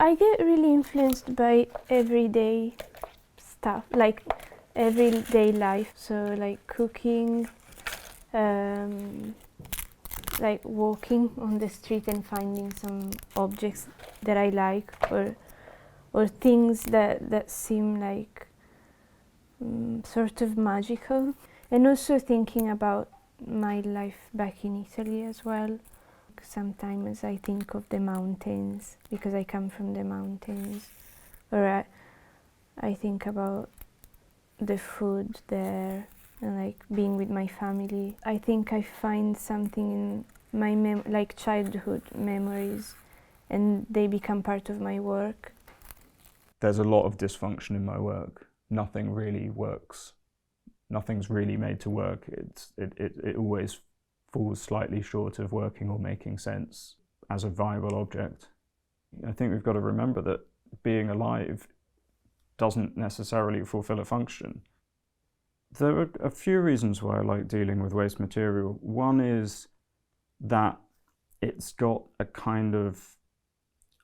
I get really influenced by everyday stuff, like everyday life. So like cooking, like walking on the street and finding some objects that I like, or things that seem like sort of magical. And also thinking about my life back in Italy as well. Sometimes I think of the mountains because I come from the mountains, or I think about the food there and like being with my family. I think I find something in my like childhood memories, and they become part of my work. There's a lot of dysfunction in my work. Nothing really works. Nothing's really made to work. It always falls slightly short of working or making sense as a viable object. I think we've got to remember that being alive doesn't necessarily fulfill a function. There are a few reasons why I like dealing with waste material. One is that it's got a kind of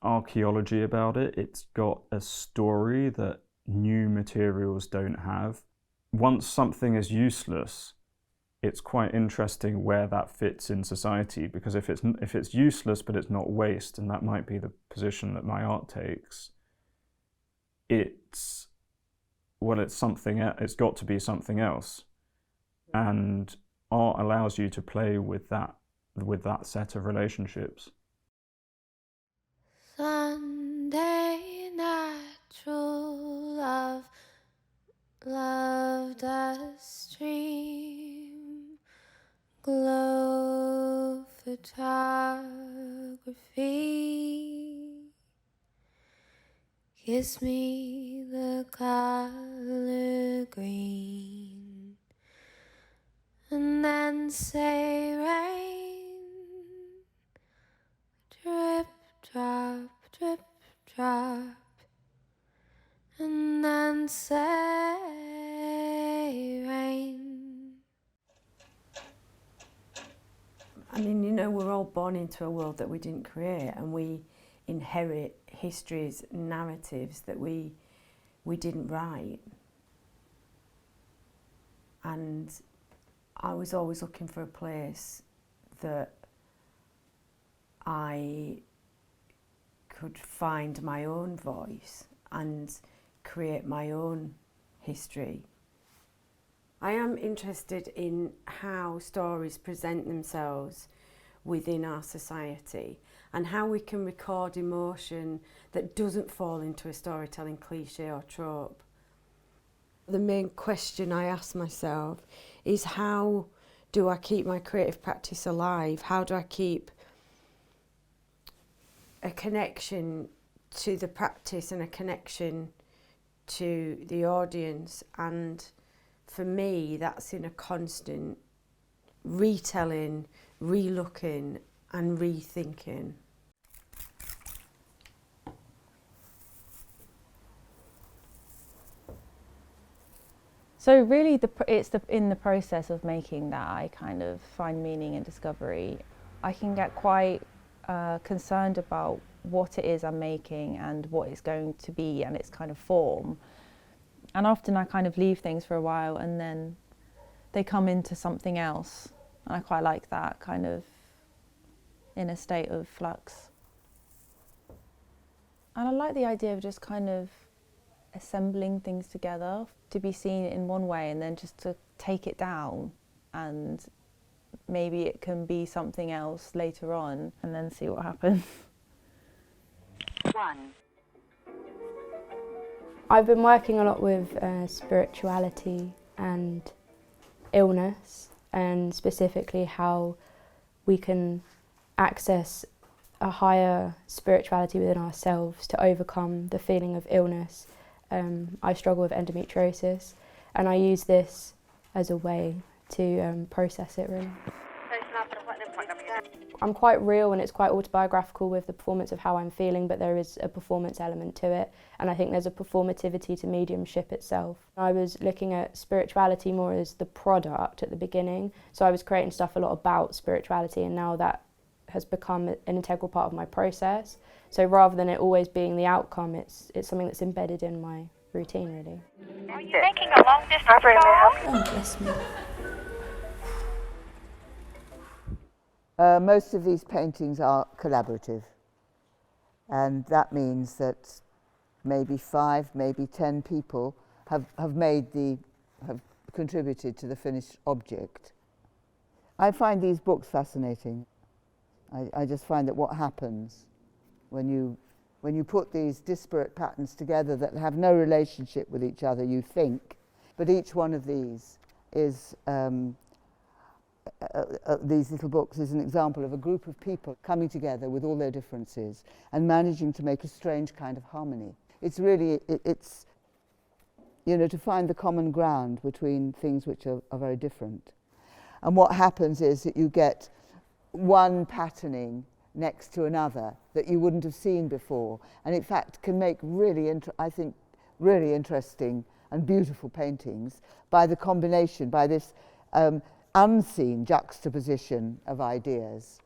archaeology about it. It's got a story that new materials don't have. Once something is useless, it's quite interesting where that fits in society, because if it's useless but it's not waste, and that might be the position that my art takes, it's something. It's got to be something else, and art allows you to play with that set of relationships. Sunday natural love, loved a stream, glow photography, kiss me the color green, and then say rain, drip drop, drip drop, and then say rain. I mean, we're all born into a world that we didn't create, and we inherit histories, narratives that we didn't write. And I was always looking for a place that I could find my own voice and create my own history. I am interested in how stories present themselves within our society and how we can record emotion that doesn't fall into a storytelling cliche or trope. The main question I ask myself is, how do I keep my creative practice alive? How do I keep a connection to the practice and a connection to the audience? And for me, that's in a constant retelling, relooking and rethinking. So really it's in the process of making that I kind of find meaning and discovery. I can get quite concerned about what it is I'm making and what it's going to be and its kind of form. And often I kind of leave things for a while and then they come into something else. And I quite like that, kind of in a state of flux. And I like the idea of just kind of assembling things together to be seen in one way and then just to take it down, and maybe it can be something else later on and then see what happens. I've been working a lot with spirituality and illness, and specifically how we can access a higher spirituality within ourselves to overcome the feeling of illness. I struggle with endometriosis, and I use this as a way to process it, really. I'm quite real and it's quite autobiographical with the performance of how I'm feeling, but there is a performance element to it, and I think there's a performativity to mediumship itself. I was looking at spirituality more as the product at the beginning, so I was creating stuff a lot about spirituality, and now that has become an integral part of my process. So rather than it always being the outcome, it's something that's embedded in my routine, really. Are you making a long distance call? Oh, bless me. Most of these paintings are collaborative, and that means that maybe 5, maybe 10 people have contributed to the finished object. I find these books fascinating. I just find that what happens when you put these disparate patterns together that have no relationship with each other, you think, but each one of these is these little books is an example of a group of people coming together with all their differences and managing to make a strange kind of harmony. It's really, it's, you know, to find the common ground between things which are very different. And what happens is that you get one patterning next to another that you wouldn't have seen before, and in fact can make really, I think, really interesting and beautiful paintings by the combination, by this unseen juxtaposition of ideas.